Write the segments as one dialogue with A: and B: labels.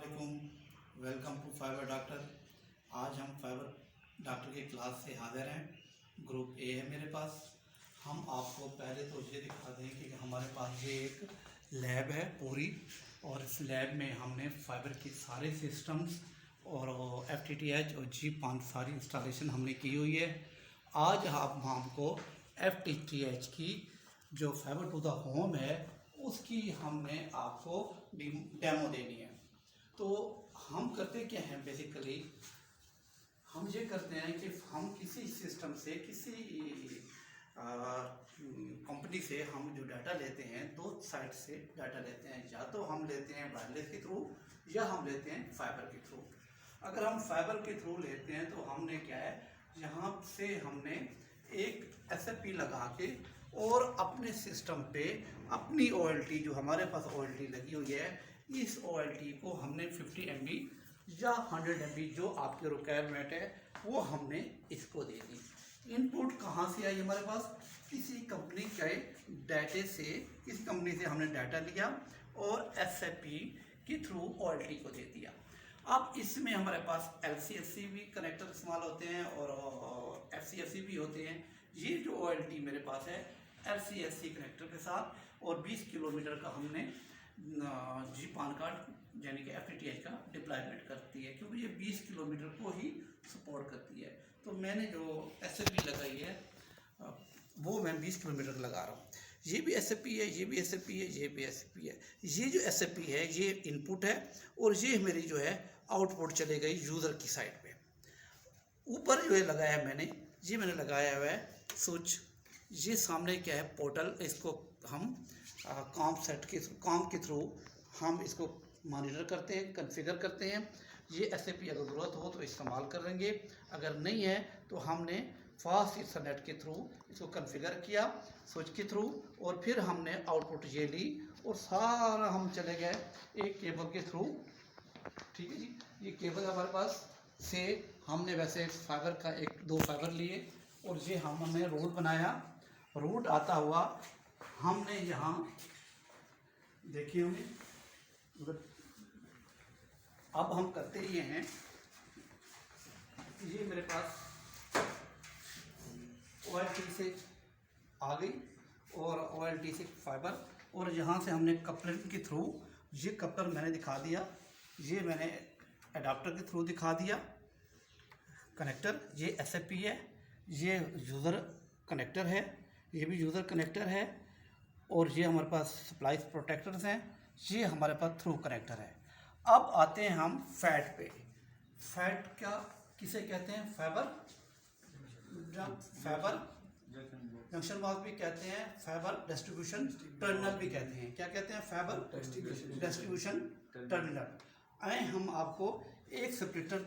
A: अस्सलामुअलैकुम। Welcome to Fiber Doctor. आज हम फाइबर डॉक्टर की क्लास से हाजिर हैं। ग्रुप ए है मेरे पास। हम आपको पहले तो ये दिखा दें कि हमारे पास ये एक लैब है पूरी, और इस लैब में हमने फाइबर के सारे सिस्टम्स और FTTH और G5 सारी इंस्टॉलेशन हमने की हुई है। आज हम हमको FTTH की जो फाइबर टू द होम है उसकी हमने आपको डेमो देनी है। तो हम करते क्या हैं, बेसिकली हम ये करते हैं कि हम किसी सिस्टम से किसी कंपनी से हम जो डाटा लेते हैं, दो साइड से डाटा लेते हैं, या तो हम लेते हैं वायरलेस के थ्रू या हम लेते हैं फाइबर के थ्रू। अगर हम फाइबर के थ्रू लेते हैं तो हमने क्या है, यहाँ से हमने एक SFP लगा के और अपने सिस्टम पे अपनी OLT जो हमारे पास OLT लगी हुई है, इस OLT को हमने 50 MB या 100 MB जो आपके रिक्वायरमेंट है वो हमने इसको दे दी। इनपुट कहाँ से आई हमारे पास? किसी कंपनी के डाटे से, किसी कंपनी से हमने डाटा लिया और SFP के थ्रू OLT को दे दिया। अब इसमें हमारे पास LCSC भी कनेक्टर इस्तेमाल होते हैं और FCSC भी होते हैं। ये जो OLT मेरे पास है LCSC कनेक्टर के साथ, और 20 किलोमीटर का हमने G5 का यानी कि FTTH का डिप्लॉयमेंट करती है, क्योंकि ये 20 किलोमीटर को ही सपोर्ट करती है। तो मैंने जो SFP लगाई है वो मैं 20 किलोमीटर लगा रहा हूँ। ये भी SFP है, ये भी SFP है, ये भी SFP है। ये जो SFP है ये इनपुट है और ये मेरी जो है आउटपुट चले गई यूज़र की साइड पे। ऊपर जो है लगाया है मैंने लगाया हुआ है स्विच। ये सामने क्या है, पोर्टल। इसको हम काम के थ्रू हम इसको मॉनिटर करते हैं, कॉन्फ़िगर करते हैं। ये SFP अगर ज़रूरत हो तो इस्तेमाल करेंगे, अगर नहीं है तो हमने फास्ट इथरनेट के थ्रू इसको कॉन्फ़िगर किया स्विच के थ्रू, और फिर हमने आउटपुट ये ली और सारा हम चले गए एक केबल के थ्रू। ठीक है जी, ये केबल हमारे पास से हमने वैसे फाइबर का दो फाइबर लिए और ये हमने रूट बनाया। रूट आता हुआ हमने यहाँ देखिए होंगे। अब हम करते ये हैं, ये मेरे पास OLT से आ गई और OLT से फाइबर, और यहाँ से हमने कपलर के थ्रू, ये कपलर मैंने दिखा दिया, ये मैंने अडाप्टर के थ्रू दिखा दिया कनेक्टर। ये SFP है, ये यूज़र कनेक्टर है, ये भी यूज़र कनेक्टर है, और ये हमारे पास सप्लाई प्रोटेक्टर्स हैं, ये हमारे पास थ्रू कनेक्टर है। अब आते हैं हम फैट पे। फैट क्या किसे कहते हैं? फाइबर जंक्शन बॉक्स भी कहते हैं, फाइबर डिस्ट्रीब्यूशन टर्मिनल भी कहते हैं। क्या कहते हैं? Fibre distribution terminal. आए हम आपको एक स्प्लिटर,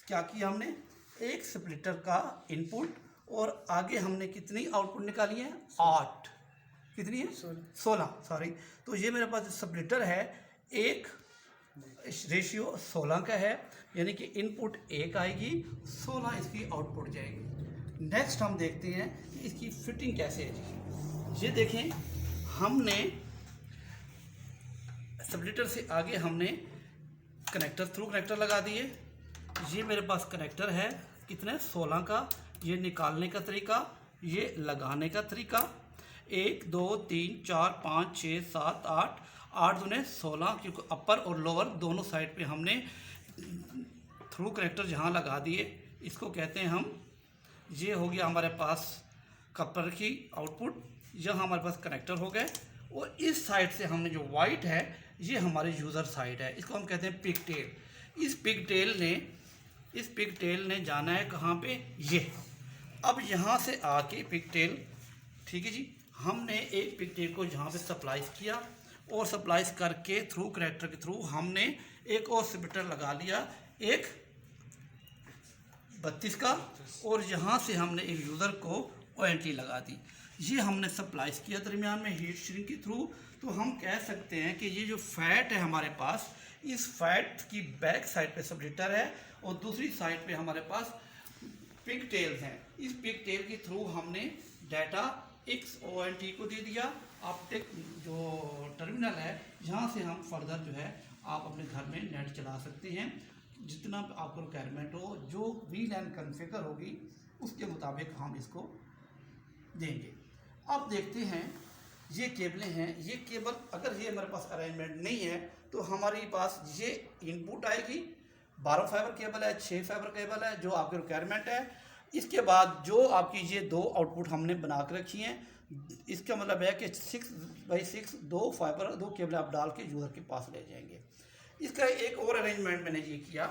A: क्या किया हमने, एक स्प्लिटर का इनपुट और आगे हमने कितनी आउटपुट निकाली है? 8। कितनी है? 16। सॉरी। तो ये मेरे पास स्प्लिटर है, एक रेशियो 16 का है, यानी कि इनपुट 1 आएगी, 16 इसकी आउटपुट जाएगी। नेक्स्ट हम देखते हैं कि इसकी फिटिंग कैसे है जी। ये देखें, हमने स्प्लिटर से आगे हमने कनेक्टर, थ्रू कनेक्टर लगा दिए। ये मेरे पास कनेक्टर है, कितने? 16 का। ये निकालने का तरीका, ये लगाने का तरीका, 1 2 3 4 5 6 7 8 8 दूने 16, क्योंकि अपर और लोअर दोनों साइड पे हमने थ्रू कनेक्टर जहाँ लगा दिए, इसको कहते हैं हम। ये हो गया हमारे पास कपलर की आउटपुट, यहाँ हमारे पास कनेक्टर हो गए, और इस साइड से हमने जो वाइट है ये हमारे यूज़र साइड है, इसको हम कहते हैं पिग टेल। इस पिग टेल ने जाना है कहाँ पे? ये। अब यहाँ से आके पिग टेल, ठीक है जी, हमने एक पिग टेल को यहाँ पे सप्लाइज किया, और सप्लाइज करके थ्रू कनेक्टर के थ्रू हमने एक और स्प्लिटर लगा लिया, एक 32 का, और यहाँ से हमने एक यूज़र को OLT लगा दी। ये हमने सप्लाइज किया दरमियान में हीट श्रिंक के थ्रू। तो हम कह सकते हैं कि ये जो फैट है हमारे पास, इस फैट की बैक साइड पे स्प्लिटर है और दूसरी साइड पे हमारे पास पिग टेल्स हैं। इस पिग टेल के थ्रू हमने डाटा एक OLT को दे दिया। ऑप्टिक जो टर्मिनल है, यहाँ से हम फर्दर जो है आप अपने घर में नेट चला सकते हैं। जितना आपको रिक्वायरमेंट हो, जो VLAN कॉन्फ़िगर होगी उसके मुताबिक हम इसको देंगे। अब देखते हैं ये केबलें हैं। ये केबल अगर ये हमारे पास अरेंजमेंट नहीं है तो हमारे पास ये इनपुट आएगी, 12 फाइबर केबल है, 6 फाइबर केबल है जो आपकी रिक्वायरमेंट है। इसके बाद जो आपकी ये 2 आउटपुट हमने बना के रखी हैं, इसका मतलब है कि 6x6 2 फाइबर 2 केबल आप डाल के यूज़र के पास ले जाएंगे। इसका एक और अरेंजमेंट मैंने ये किया,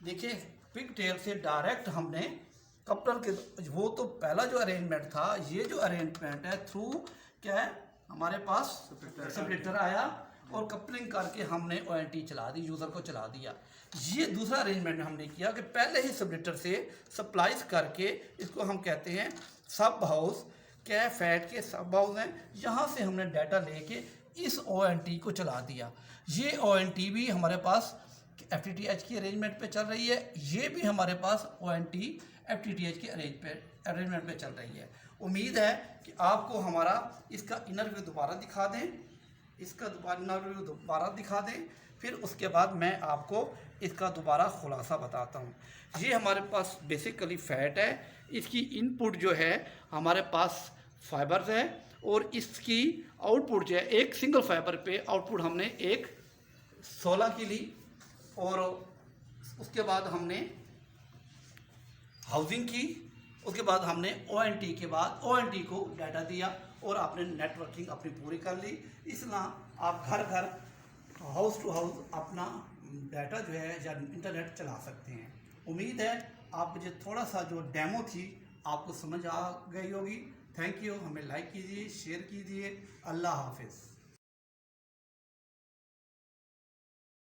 A: देखिए पिग टेल से डायरेक्ट हमने कपलर के, वो तो पहला जो अरेंजमेंट था, ये जो अरेंजमेंट है थ्रू क्या है हमारे पास सेपरेटर आया और कपलिंग करके हमने ONT चला दी, यूज़र को चला दिया। ये दूसरा अरेंजमेंट हमने किया कि पहले ही सेपरेटर से सप्लाइज करके, इसको हम कहते हैं सब हाउस, क्या है फैट के सब हाउस हैं, यहाँ से हमने डाटा लेके इस ONT को चला दिया। ये ONT भी हमारे पास FTTH की अरेंजमेंट पे चल रही है, ये भी हमारे पास ONT FTTH की अरेंजमेंट पे चल रही है। उम्मीद है कि आपको हमारा इसका इनर व्यू दोबारा दिखा दें, फिर उसके बाद मैं आपको इसका दोबारा खुलासा बताता हूँ। ये हमारे पास बेसिकली फैट है, इसकी इनपुट जो है हमारे पास फाइबर्स है और इसकी आउटपुट जो है एक सिंगल फाइबर पे आउटपुट हमने एक 16 की ली और उसके बाद हमने हाउसिंग की, उसके बाद हमने ONT के बाद ONT को डाटा दिया और आपने नेटवर्किंग अपनी पूरी कर ली। इस तरह आप घर घर हाउस टू हाउस अपना डाटा जो है या इंटरनेट चला सकते हैं। उम्मीद है आप मुझे थोड़ा सा जो डेमो थी आपको समझ आ गई होगी। Thank you. हमें लाइक कीजिए, शेयर कीजिए। अल्लाह हाफिज़।